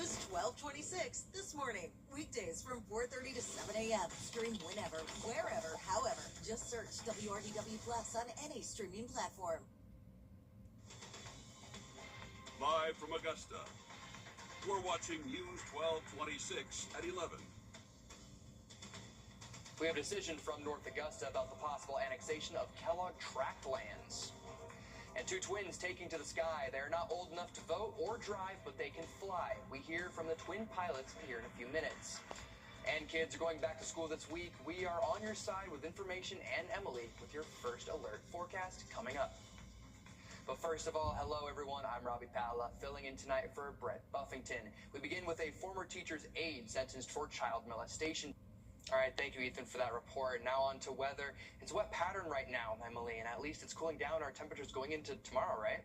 News 1226 this morning. Weekdays from 4:30 to 7 a.m. Stream whenever, wherever, however. Just search WRDW Plus on any streaming platform. Live from Augusta, we're watching News 1226 at 11. We have a decision from North Augusta about the possible annexation of Kellogg tract lands. And two twins taking to the sky. They're not old enough to vote or drive, but they can fly. We hear from the twin pilots here in a few minutes. And kids are going back to school this week. We are on your side with information and Emily with your first alert forecast coming up. But first of all, hello everyone, I'm Robbie Palla, filling in tonight for Brett Buffington. We begin with a former teacher's aide sentenced for child molestation. All right, thank you, Ethan, for that report. Now on to weather. It's a wet pattern right now, Emily, and at least it's cooling down. Our temperatures going into tomorrow, right?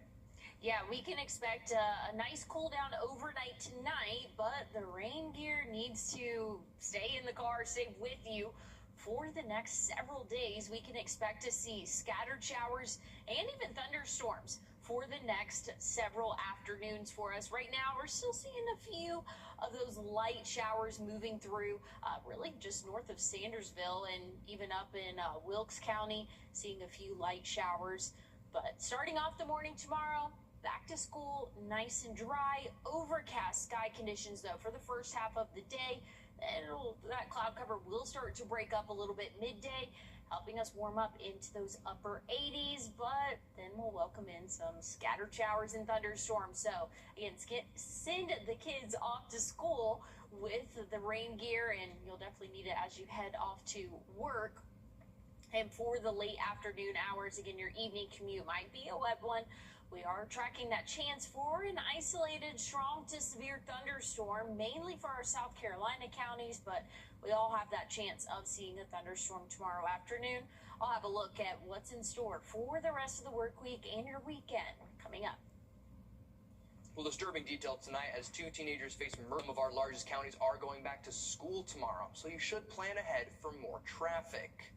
Yeah, we can expect a nice cool down overnight tonight, but the rain gear needs to stay in the car, stay with you. For the next several days, we can expect to see scattered showers and even thunderstorms for the next several afternoons for us. Right now, we're still seeing a few of those light showers moving through, really just north of Sandersville and even up in Wilkes County, seeing a few light showers. But starting off the morning tomorrow, back to school, nice and dry, overcast sky conditions, though, for the first half of the day. Then that cloud cover will start to break up a little bit midday, helping us warm up into those upper 80s, but then we'll welcome in some scattered showers and thunderstorms. So again, send the kids off to school with the rain gear, and you'll definitely need it as you head off to work. And for the late afternoon hours, again, your evening commute might be a wet one. We are tracking that chance for an isolated strong to severe thunderstorm, mainly for our South Carolina counties, but we all have that chance of seeing a thunderstorm tomorrow afternoon. I'll have a look at what's in store for the rest of the work week and your weekend coming up. Well, disturbing detail tonight as two teenagers face murder. Some of our largest counties are going back to school tomorrow, so you should plan ahead for more traffic.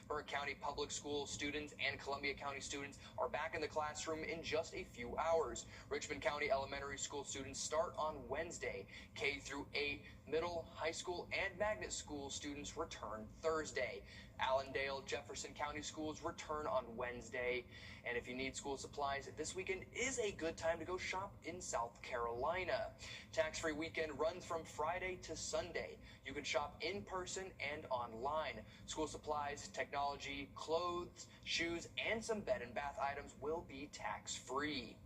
Burke County Public School students and Columbia County students are back in the classroom in just a few hours. Richmond County Elementary School students start on Wednesday. K through 8 middle, high school, and magnet school students return Thursday. Allendale, Jefferson County schools return on Wednesday. And if you need school supplies, this weekend is a good time to go shop in South Carolina. Tax-free weekend runs from Friday to Sunday. You can shop in person and online. School supplies, technology, clothes, shoes, and some bed and bath items will be tax-free.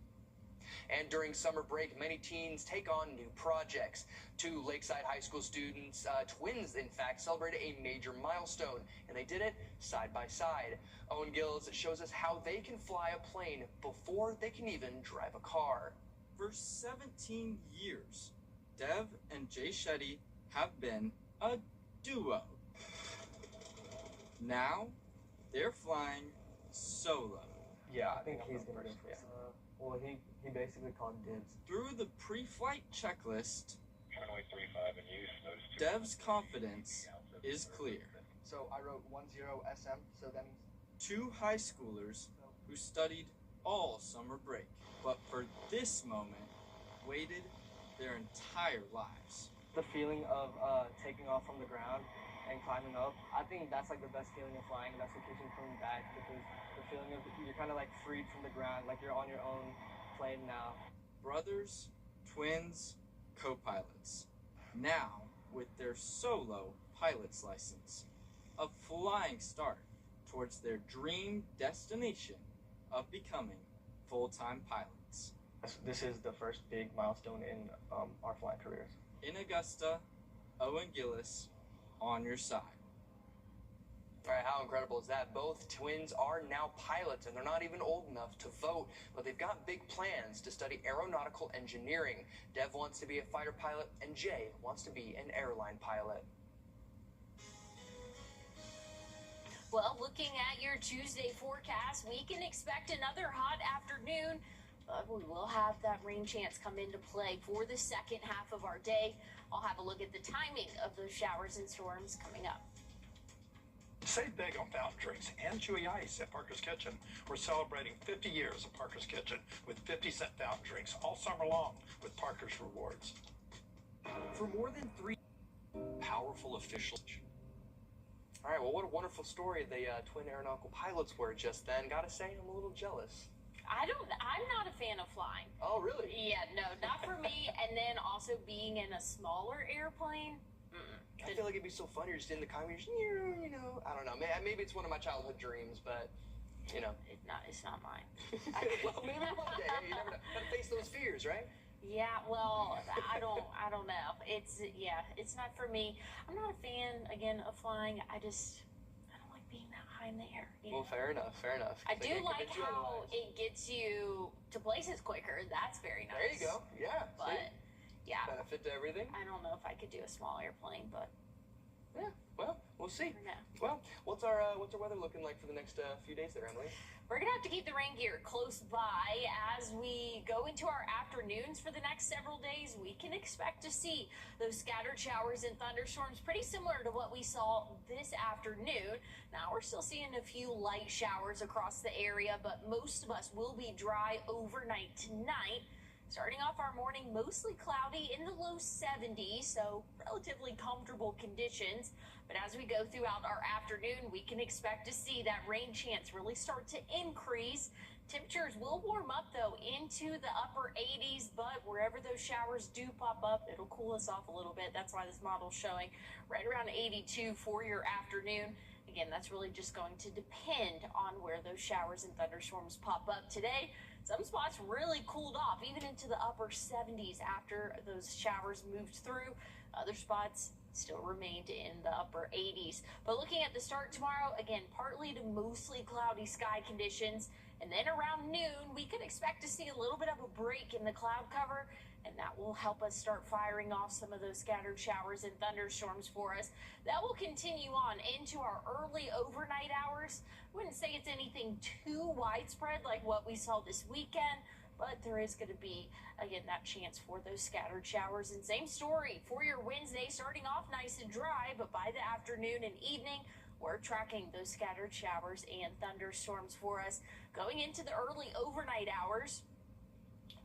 And during summer break, many teens take on new projects. Two Lakeside High School students, twins in fact, celebrated a major milestone, and they did it side by side. Owen Gills shows us how they can fly a plane before they can even drive a car. For 17 years, Dev and Jay Shetty have been a duo. Now, they're flying solo. Yeah, I think he's going to go first. Well, he basically called dibs. Through the pre-flight checklist, runway 35 in use. Dev's confidence is clear. So I wrote 10 SM, so that means... Two high schoolers who studied all summer break, but for this moment, waited their entire lives. The feeling of taking off from the ground and climbing up, I think that's like the best feeling of flying. That's what keeps me coming back, because the feeling of you're kind of like freed from the ground, like you're on your own plane now. Brothers, twins, co-pilots. Now, with their solo pilot's license, a flying start towards their dream destination of becoming full-time pilots. This is the first big milestone in our flying careers. In Augusta, Owen Gillis on your side. All right, how incredible is that? Both twins are now pilots, and they're not even old enough to vote, but they've got big plans to study aeronautical engineering. Dev wants to be a fighter pilot, and Jay wants to be an airline pilot. Well, looking at your Tuesday forecast, we can expect another hot afternoon, but we will have that rain chance come into play for the second half of our day. I'll have a look at the timing of those showers and storms coming up. Save big on fountain drinks and chewy ice at Parker's Kitchen. We're celebrating 50 years of Parker's Kitchen with 50-cent fountain drinks all summer long with Parker's Rewards. for more than 3 Powerful official. All right, well, what a wonderful story the twin aeronautical pilots were just then. Gotta say, I'm a little jealous. I'm not a fan of flying. Oh, really? Yeah, no, not for me. And then also being in a smaller airplane. I feel like it'd be so fun. You're just in the cockpit, you know. I don't know. Maybe it's one of my childhood dreams, but, you know. It's not mine. Well, maybe one day. You never know. Gotta face those fears, right? Yeah, well, I don't know. It's not for me. I'm not a fan, again, of flying. I don't like being that high in the air. Well, fair enough. I do like how it gets you to places quicker. That's very nice. There you go. Yeah. But, yeah. Benefit to everything. I don't know if I could do a small airplane, but yeah. Well, we'll see. never know. Well, what's our weather looking like for the next few days there, Emily? We're going to have to keep the rain gear close by as we go into our afternoons for the next several days. We can expect to see those scattered showers and thunderstorms pretty similar to what we saw this afternoon. Now, we're still seeing a few light showers across the area, but most of us will be dry overnight tonight. Starting off our morning, mostly cloudy in the low 70s, so relatively comfortable conditions. But as we go throughout our afternoon, we can expect to see that rain chance really start to increase. Temperatures will warm up, though, into the upper 80s, but wherever those showers do pop up, it'll cool us off a little bit. That's why this model's showing right around 82 for your afternoon. Again, that's really just going to depend on where those showers and thunderstorms pop up today. Some spots really cooled off, even into the upper 70s after those showers moved through. Other spots still remained in the upper 80s. But looking at the start tomorrow, again, partly to mostly cloudy sky conditions. And then around noon, we could expect to see a little bit of a break in the cloud cover, and that will help us start firing off some of those scattered showers and thunderstorms for us. That will continue on into our early overnight hours. Wouldn't say it's anything too widespread like what we saw this weekend, but there is going to be, again, that chance for those scattered showers. And same story for your Wednesday, starting off nice and dry, but by the afternoon and evening, we're tracking those scattered showers and thunderstorms for us. Going into the early overnight hours,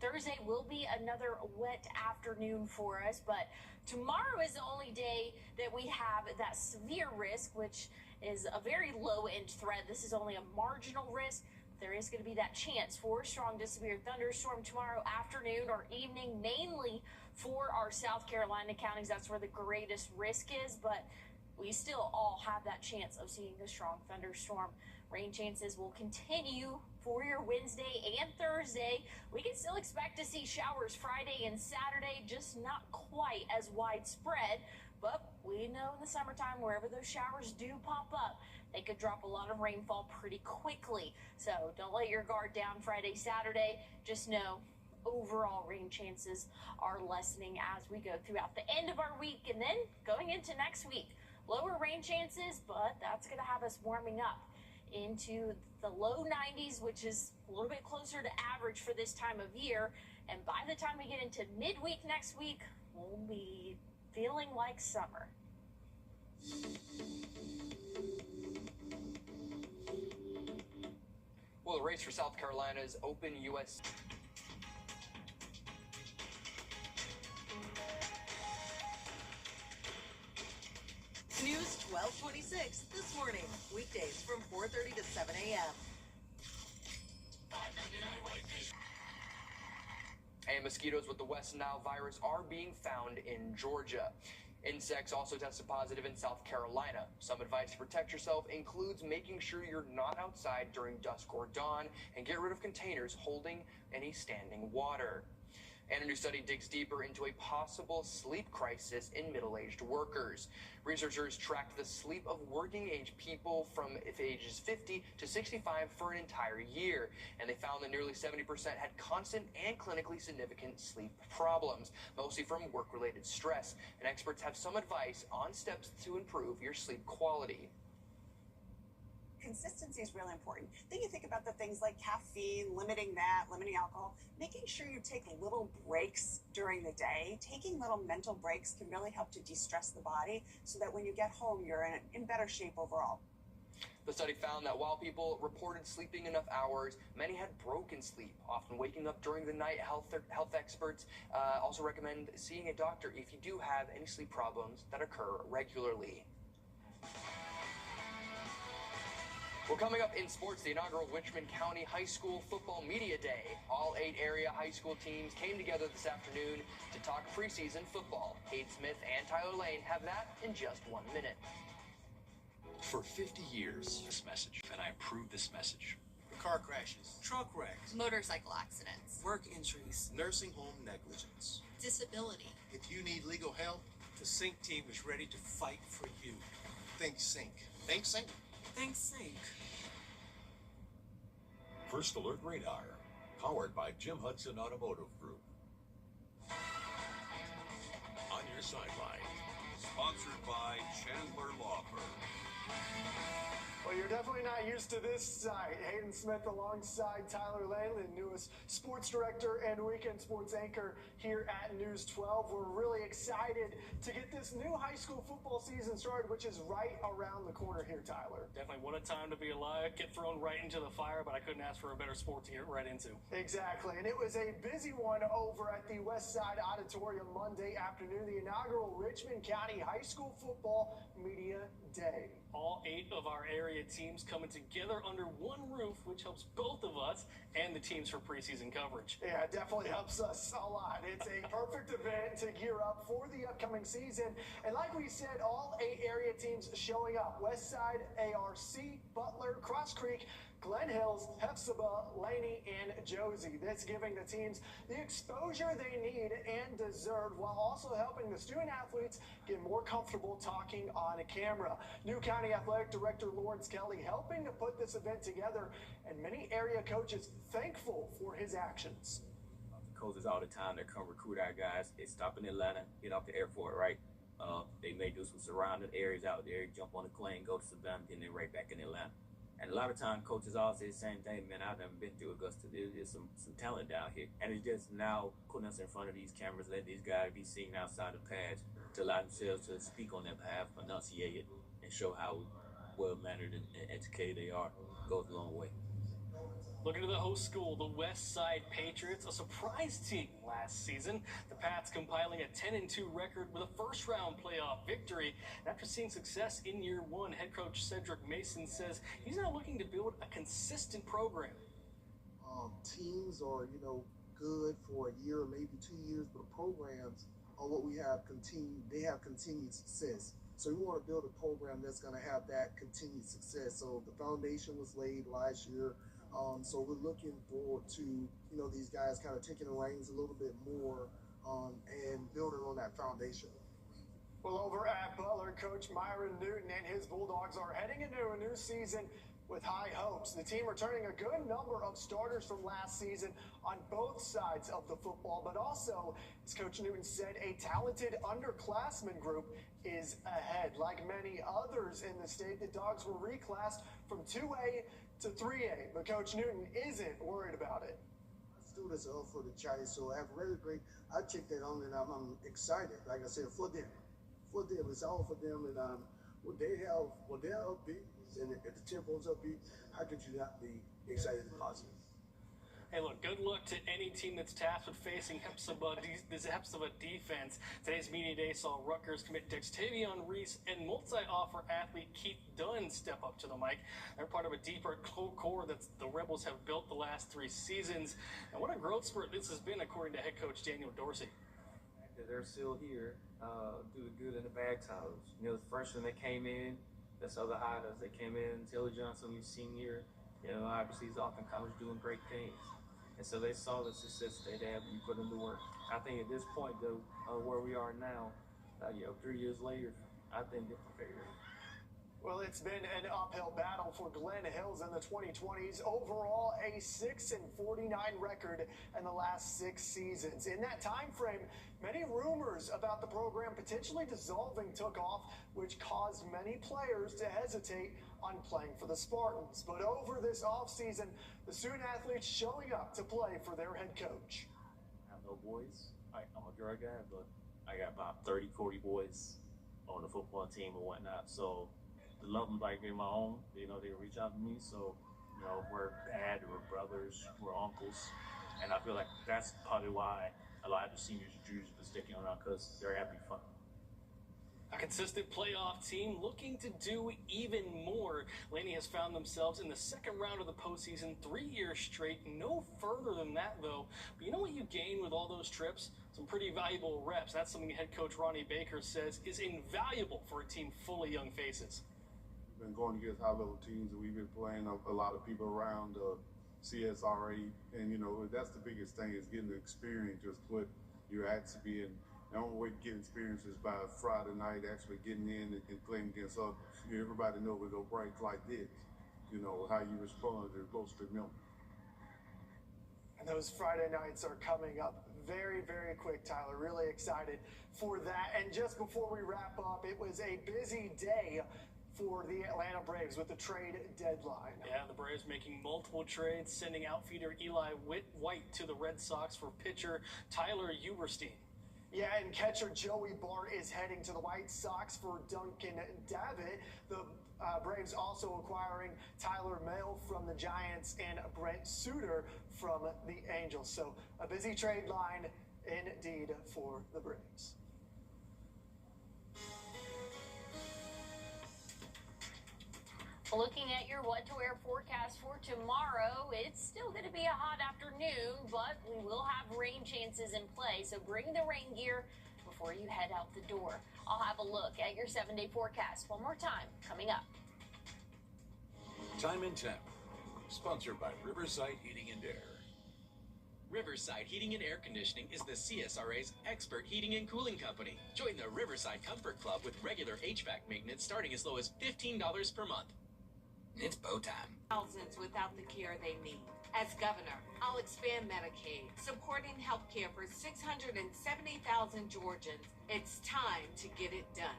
Thursday will be another wet afternoon for us, but tomorrow is the only day that we have that severe risk, which is a very low-end threat. This is only a marginal risk. There is going to be that chance for a strong to severe thunderstorm tomorrow afternoon or evening, mainly for our South Carolina counties. That's where the greatest risk is, but we still all have that chance of seeing a strong thunderstorm. Rain chances will continue for your Wednesday and Thursday. We can still expect to see showers Friday and Saturday, just not quite as widespread. But we know in the summertime, wherever those showers do pop up, they could drop a lot of rainfall pretty quickly. So don't let your guard down Friday, Saturday. Just know overall rain chances are lessening as we go throughout the end of our week. And then going into next week, lower rain chances, but that's going to have us warming up into the low 90s, which is a little bit closer to average for this time of year. And by the time we get into midweek next week, we'll be feeling like summer. Well, the race for South Carolina's Open U.S. News 1226 this morning, weekdays from 4:30 to 7 a.m. And mosquitoes with the West Nile virus are being found in Georgia. Insects also tested positive in South Carolina. Some advice to protect yourself includes making sure you're not outside during dusk or dawn and get rid of containers holding any standing water. And a new study digs deeper into a possible sleep crisis in middle-aged workers. Researchers tracked the sleep of working-age people from ages 50 to 65 for an entire year, and they found that nearly 70% had constant and clinically significant sleep problems, mostly from work-related stress. And experts have some advice on steps to improve your sleep quality. Consistency is really important. Then you think about the things like caffeine, limiting that, limiting alcohol, making sure you take little breaks during the day. Taking little mental breaks can really help to de-stress the body so that when you get home, you're in better shape overall. The study found that while people reported sleeping enough hours, many had broken sleep, often waking up during the night. Health experts also recommend seeing a doctor if you do have any sleep problems that occur regularly. Well, coming up in sports, the inaugural Richmond County High School Football Media Day. All 8 area high school teams came together this afternoon to talk preseason football. Kate Smith and Tyler Lane have that in just 1 minute. For 50 years, this message, and I approve this message. Car crashes, truck wrecks, motorcycle accidents, work injuries, nursing home negligence, disability. If you need legal help, the SYNC team is ready to fight for you. Think SYNC. Think SYNC. Think SYNC. First Alert Radar, powered by Jim Hudson Automotive Group. On your sideline. Sponsored by Chandler Law Firm. Well, you're definitely not used to this sight. Hayden Smith alongside Tyler Lane, newest sports director and weekend sports anchor here at News 12. We're really excited to get this new high school football season started, which is right around the corner here, Tyler. Definitely what a time to be alive. Get thrown right into the fire, but I couldn't ask for a better sport to get right into. Exactly, and it was a busy one over at the West Side Auditorium Monday afternoon, the inaugural Richmond County High School Football Media Day. All 8 of our area teams coming together under one roof, which helps both of us and the teams for preseason coverage. Yeah, it definitely helps us a lot. It's a perfect event to gear up for the upcoming season. And like we said, all 8 area teams showing up. West Side, ARC, Butler, Cross Creek, Glen Hills, Hephzibah, Laney, and Josie. This giving the teams the exposure they need and deserve, while also helping the student athletes get more comfortable talking on a camera. New County Athletic Director Lawrence Kelly helping to put this event together, and many area coaches thankful for his actions. Coaches all the time that come recruit our guys. They stop in Atlanta, get off the airport, right? They may do some surrounding areas out there, jump on the plane, go to Savannah, then they're right back in Atlanta. And a lot of times coaches all say the same thing, man, I've never been through Augusta. There's some talent down here. And it's just now putting us in front of these cameras, let these guys be seen outside the pads to allow themselves to speak on their behalf, enunciate it, and show how well-mannered and educated they are. Goes a long way. Looking to the host school, the West Side Patriots, a surprise team last season. The Pats compiling a 10-2 record with a first-round playoff victory. And after seeing success in year 1, head coach Cedric Mason says he's now looking to build a consistent program. Teams are, good for a year or maybe 2 years, but programs are what we have continued. They have continued success. So we want to build a program that's going to have that continued success. So the foundation was laid last year. So we're looking forward to, these guys kind of taking the reins a little bit more and building on that foundation. Well, over at Butler, Coach Myron Newton and his Bulldogs are heading into a new season with high hopes. The team returning a good number of starters from last season on both sides of the football, but also, as Coach Newton said, a talented underclassmen group is ahead. Like many others in the state, the Dogs were reclassed from 2A to 3A, but Coach Newton isn't worried about it. Students are up for the challenge, so I have really great. I check that on, and I'm excited. Like I said, for them, it's all for them, and what they're upbeat, and if the tempo's upbeat, how could you not be excited and positive? Hey, look, good luck to any team that's tasked with facing this Hephzibah defense. Today's media day saw Rutgers commit Dextavion Reese and multi-offer athlete Keith Dunn step up to the mic. They're part of a deeper core that the Rebels have built the last 3 seasons. And what a growth spurt this has been, according to head coach Daniel Dorsey. They're still here, do the good and the bad times. The freshmen that came in, that's other hires. They came in, Taylor Johnson, who's senior, obviously he's off in college doing great things. And so they saw the success they'd have and put them to work. I think at this point, though, where we are now, 3 years later, I think they're prepared. Well, it's been an uphill battle for Glen Hills in the 2020s. Overall, a 6-49 record in the last 6 seasons. In that time frame, many rumors about the program potentially dissolving took off, which caused many players to hesitate on playing for the Spartans. But over this offseason, the student athletes showing up to play for their head coach. I have no boys. I'm a girl guy, but I got about 30, 40 boys on the football team and whatnot. So to love them like they're my own. You know, they reach out to me, so, you know, we're dad, we're brothers, we're uncles, and I feel like that's probably why a lot of the seniors choose to stick around, because they're having fun. A consistent playoff team looking to do even more. Laney has found themselves in the second round of the postseason 3 years straight. No further than that, though. But you know what you gain with all those trips? Some pretty valuable reps. That's something head coach Ronnie Baker says is invaluable for a team full of young faces. We've been going against high-level teams, and we've been playing a lot of people around CSRA. And, you know, that's the biggest thing, is getting the experience, just what you're actually being. The only way to get experience is by Friday night actually getting in and playing against others. Everybody knows with those breaks like this, you know, how you respond to close to milk. And those Friday nights are coming up very, very quick, Tyler. Really excited for that. And just before we wrap up, it was a busy day for the Atlanta Braves with the trade deadline. Yeah, the Braves making multiple trades, sending outfielder Eli White to the Red Sox for pitcher Tyler Uberstein. Yeah, and catcher Joey Bart is heading to the White Sox for Duncan Davitt. The Braves also acquiring Tyler Mahle from the Giants and Brent Suter from the Angels. So a busy trade line indeed for the Braves. Looking at your what to wear forecast for tomorrow, it's still going to be a hot afternoon, but we will have rain chances in play, so bring the rain gear before you head out the door. I'll have a look at your 7-day forecast one more time coming up. Time and Temp, sponsored by Riverside Heating and Air. Riverside Heating and Air Conditioning is the CSRA's expert heating and cooling company. Join the Riverside Comfort Club with regular HVAC maintenance starting as low as $15 per month. It's bow time. Thousands without the care they need. As governor, I'll expand Medicaid, supporting health care for 670,000 Georgians. It's time to get it done.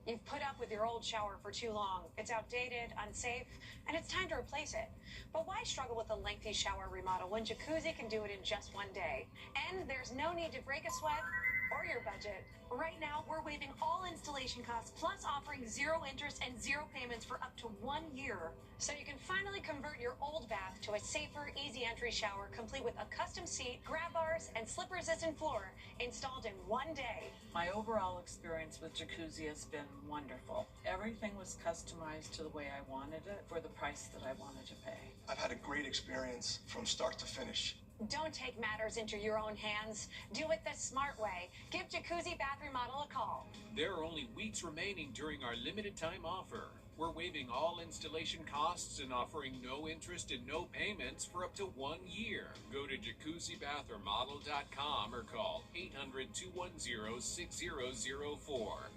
You've put up with your old shower for too long. It's outdated, unsafe, and it's time to replace it. But why struggle with a lengthy shower remodel when Jacuzzi can do it in just one day? And there's no need to break a sweat or your budget. Right now, we're waiving all installation costs, plus offering 0 interest and 0 payments for up to 1 year. So you can finally convert your old bath to a safer, easy entry shower, complete with a custom seat, grab bars, and slip-resistant floor installed in 1 day. My overall experience with Jacuzzi has been wonderful. Everything was customized to the way I wanted it for the price that I wanted to pay. I've had a great experience from start to finish. Don't take matters into your own hands. Do it the smart way. Give Jacuzzi Bath Remodel a call. There are only weeks remaining during our limited time offer. We're waiving all installation costs and offering no interest and no payments for up to 1 year. Go to jacuzzibathremodel.com or call 800-210-6004. Well,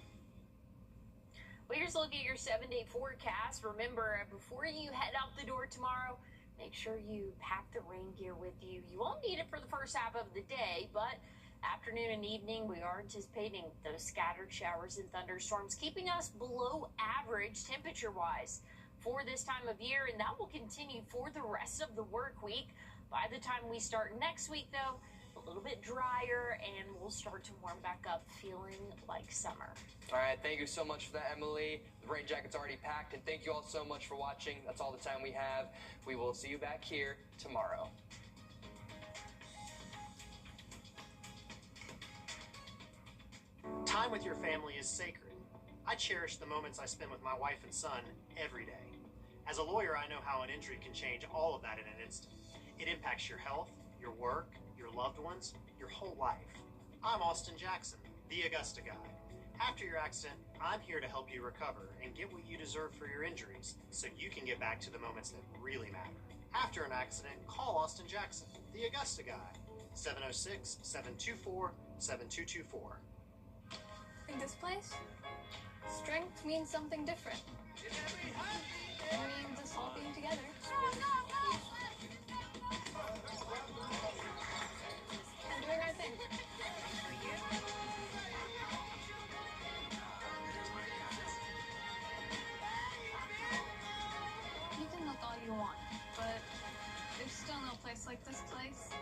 here's a look at your 7-day forecast. Remember, before you head out the door tomorrow, make sure you pack the rain gear with you. You won't need it for the first half of the day, but afternoon and evening, we are anticipating those scattered showers and thunderstorms, keeping us below average temperature-wise for this time of year, and that will continue for the rest of the work week. By the time we start next week, though, a little bit drier, and we'll start to warm back up, feeling like summer. All right, thank you so much for that, Emily. The rain jacket's already packed, and thank you all so much for watching. That's all the time we have. We will see you back here tomorrow. Time with your family is sacred. I cherish the moments I spend with my wife and son every day. As a lawyer, I know how an injury can change all of that in an instant. It impacts your health, your work, your loved ones, your whole life. I'm Austin Jackson, the Augusta guy. After your accident, I'm here to help you recover and get what you deserve for your injuries so you can get back to the moments that really matter. After an accident, call Austin Jackson, the Augusta guy. 706-724-7224. In this place, strength means something different. It means us all being together. And doing our thing. You can look all you want, but there's still no place like this place.